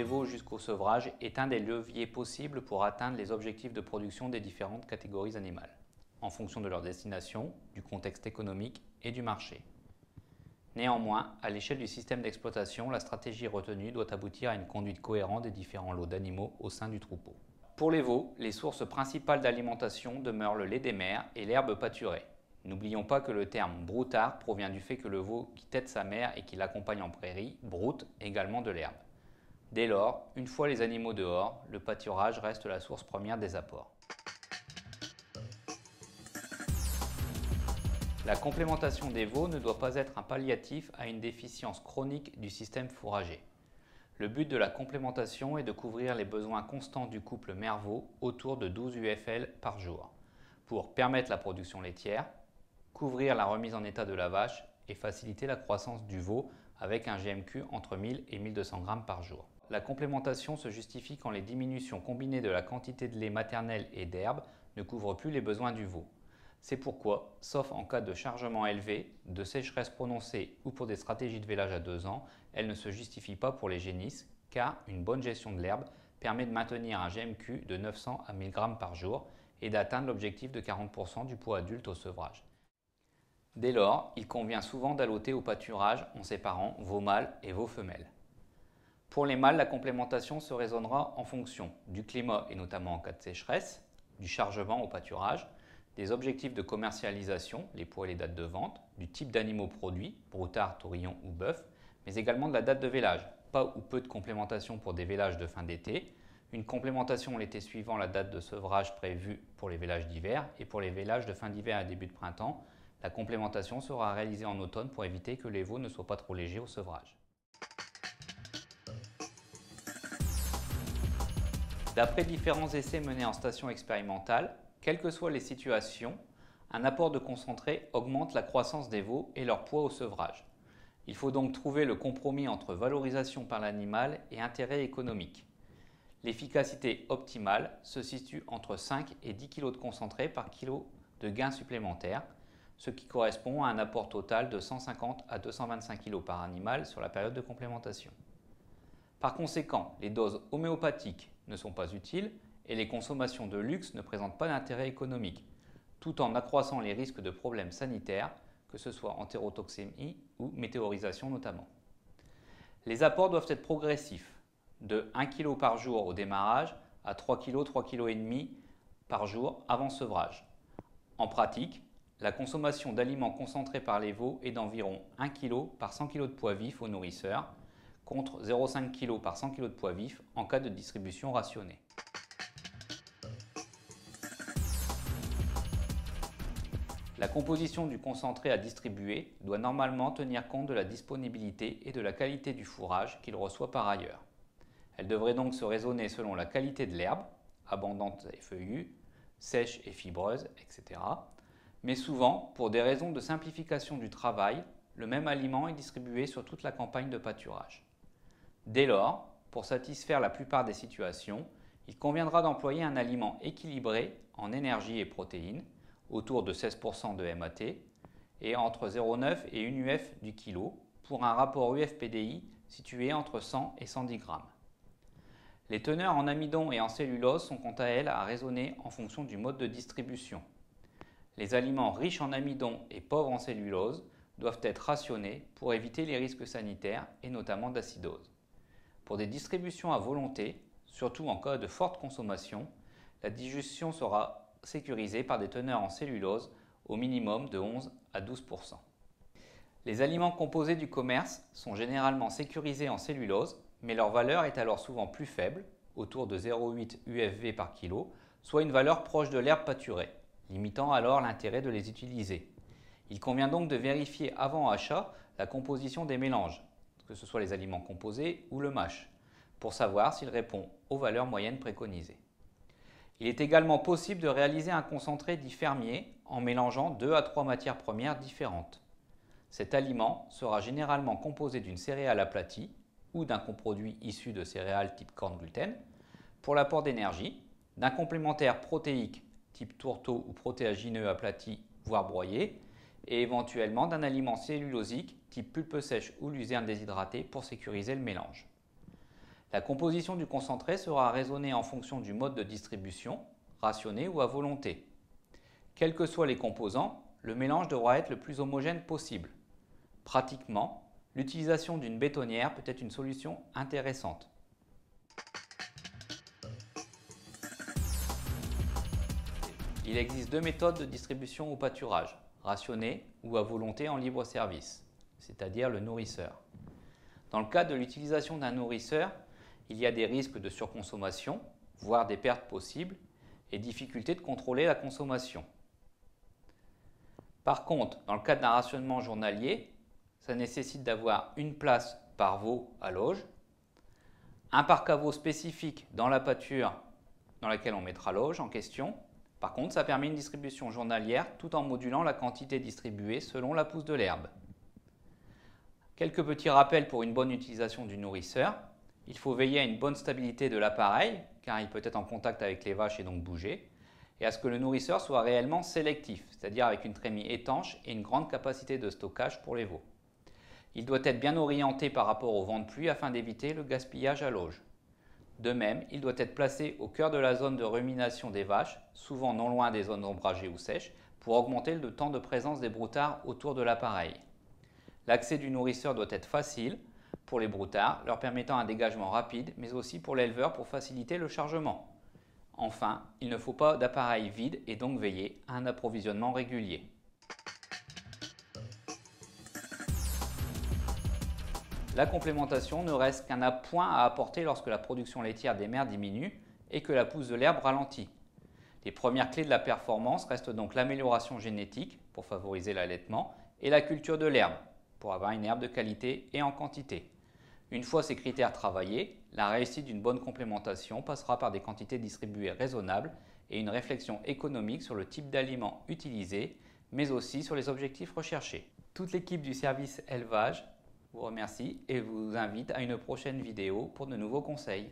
des veaux jusqu'au sevrage est un des leviers possibles pour atteindre les objectifs de production des différentes catégories animales, en fonction de leur destination, du contexte économique et du marché. Néanmoins, à l'échelle du système d'exploitation, la stratégie retenue doit aboutir à une conduite cohérente des différents lots d'animaux au sein du troupeau. Pour les veaux, les sources principales d'alimentation demeurent le lait des mères et l'herbe pâturée. N'oublions pas que le terme broutard provient du fait que le veau qui tète sa mère et qui l'accompagne en prairie broute également de l'herbe. Dès lors, une fois les animaux dehors, le pâturage reste la source première des apports. La complémentation des veaux ne doit pas être un palliatif à une déficience chronique du système fourrager. Le but de la complémentation est de couvrir les besoins constants du couple mère-veau autour de 12 UFL par jour, pour permettre la production laitière, couvrir la remise en état de la vache et faciliter la croissance du veau avec un GMQ entre 1000 et 1200 g par jour. La complémentation se justifie quand les diminutions combinées de la quantité de lait maternel et d'herbe ne couvrent plus les besoins du veau. C'est pourquoi, sauf en cas de chargement élevé, de sécheresse prononcée ou pour des stratégies de vélage à 2 ans, elle ne se justifie pas pour les génisses car une bonne gestion de l'herbe permet de maintenir un GMQ de 900 à 1000 g par jour et d'atteindre l'objectif de 40% du poids adulte au sevrage. Dès lors, il convient souvent d'alloter au pâturage en séparant veaux mâles et veaux femelles. Pour les mâles, la complémentation se raisonnera en fonction du climat et notamment en cas de sécheresse, du chargement au pâturage, des objectifs de commercialisation, les poids et les dates de vente, du type d'animaux produits, broutard, taurillon ou bœuf, mais également de la date de vélage, pas ou peu de complémentation pour des vélages de fin d'été, une complémentation l'été suivant la date de sevrage prévue pour les vélages d'hiver et pour les vélages de fin d'hiver et début de printemps, la complémentation sera réalisée en automne pour éviter que les veaux ne soient pas trop légers au sevrage. D'après différents essais menés en station expérimentale, quelles que soient les situations, un apport de concentré augmente la croissance des veaux et leur poids au sevrage. Il faut donc trouver le compromis entre valorisation par l'animal et intérêt économique. L'efficacité optimale se situe entre 5 et 10 kg de concentré par kilo de gain supplémentaire, ce qui correspond à un apport total de 150 à 225 kg par animal sur la période de complémentation. Par conséquent, les doses homéopathiques ne sont pas utiles et les consommations de luxe ne présentent pas d'intérêt économique, tout en accroissant les risques de problèmes sanitaires, que ce soit entérotoxémie ou météorisation notamment. Les apports doivent être progressifs, de 1 kg par jour au démarrage à 3 kg, 3 kg et demi par jour avant sevrage. En pratique, la consommation d'aliments concentrés par les veaux est d'environ 1 kg par 100 kg de poids vifs aux nourrisseurs, contre 0,5 kg par 100 kg de poids vifs en cas de distribution rationnée. La composition du concentré à distribuer doit normalement tenir compte de la disponibilité et de la qualité du fourrage qu'il reçoit par ailleurs. Elle devrait donc se raisonner selon la qualité de l'herbe, abondante et feuillue, sèche et fibreuse, etc. Mais souvent, pour des raisons de simplification du travail, le même aliment est distribué sur toute la campagne de pâturage. Dès lors, pour satisfaire la plupart des situations, il conviendra d'employer un aliment équilibré en énergie et protéines, autour de 16% de MAT, et entre 0,9 et 1 UF du kilo, pour un rapport UF-PDI situé entre 100 et 110 g. Les teneurs en amidon et en cellulose sont quant à elles à raisonner en fonction du mode de distribution. Les aliments riches en amidon et pauvres en cellulose doivent être rationnés pour éviter les risques sanitaires et notamment d'acidose. Pour des distributions à volonté, surtout en cas de forte consommation, la digestion sera sécurisée par des teneurs en cellulose au minimum de 11 à 12%. Les aliments composés du commerce sont généralement sécurisés en cellulose, mais leur valeur est alors souvent plus faible, autour de 0,8 UFV par kilo, soit une valeur proche de l'herbe pâturée, limitant alors l'intérêt de les utiliser. Il convient donc de vérifier avant achat la composition des mélanges, que ce soit les aliments composés ou le mash, pour savoir s'il répond aux valeurs moyennes préconisées. Il est également possible de réaliser un concentré dit fermier en mélangeant 2 à 3 matières premières différentes. Cet aliment sera généralement composé d'une céréale aplatie ou d'un coproduit issu de céréales type corn gluten pour l'apport d'énergie, d'un complémentaire protéique type tourteau ou protéagineux aplati voire broyé et éventuellement d'un aliment cellulosique type pulpe sèche ou luzerne déshydratée pour sécuriser le mélange. La composition du concentré sera raisonnée en fonction du mode de distribution, rationné ou à volonté. Quels que soient les composants, le mélange devra être le plus homogène possible. Pratiquement, l'utilisation d'une bétonnière peut être une solution intéressante. Il existe deux méthodes de distribution au pâturage, rationné ou à volonté en libre service, c'est-à-dire le nourrisseur. Dans le cas de l'utilisation d'un nourrisseur, il y a des risques de surconsommation, voire des pertes possibles, et difficultés de contrôler la consommation. Par contre, dans le cas d'un rationnement journalier, ça nécessite d'avoir une place par veau à lauge, un parc à veau spécifique dans la pâture dans laquelle on mettra l'auge en question. Par contre, ça permet une distribution journalière tout en modulant la quantité distribuée selon la pousse de l'herbe. Quelques petits rappels pour une bonne utilisation du nourrisseur. Il faut veiller à une bonne stabilité de l'appareil, car il peut être en contact avec les vaches et donc bouger, et à ce que le nourrisseur soit réellement sélectif, c'est-à-dire avec une trémie étanche et une grande capacité de stockage pour les veaux. Il doit être bien orienté par rapport au vent de pluie afin d'éviter le gaspillage à l'auge. De même, il doit être placé au cœur de la zone de rumination des vaches, souvent non loin des zones ombragées ou sèches, pour augmenter le temps de présence des broutards autour de l'appareil. L'accès du nourrisseur doit être facile pour les broutards, leur permettant un dégagement rapide, mais aussi pour l'éleveur pour faciliter le chargement. Enfin, il ne faut pas d'appareil vide et donc veiller à un approvisionnement régulier. La complémentation ne reste qu'un appoint à apporter lorsque la production laitière des mères diminue et que la pousse de l'herbe ralentit. Les premières clés de la performance restent donc l'amélioration génétique pour favoriser l'allaitement et la culture de l'herbe pour avoir une herbe de qualité et en quantité. Une fois ces critères travaillés, la réussite d'une bonne complémentation passera par des quantités distribuées raisonnables et une réflexion économique sur le type d'aliment utilisé, mais aussi sur les objectifs recherchés. Toute l'équipe du service élevage vous remercie et vous invite à une prochaine vidéo pour de nouveaux conseils.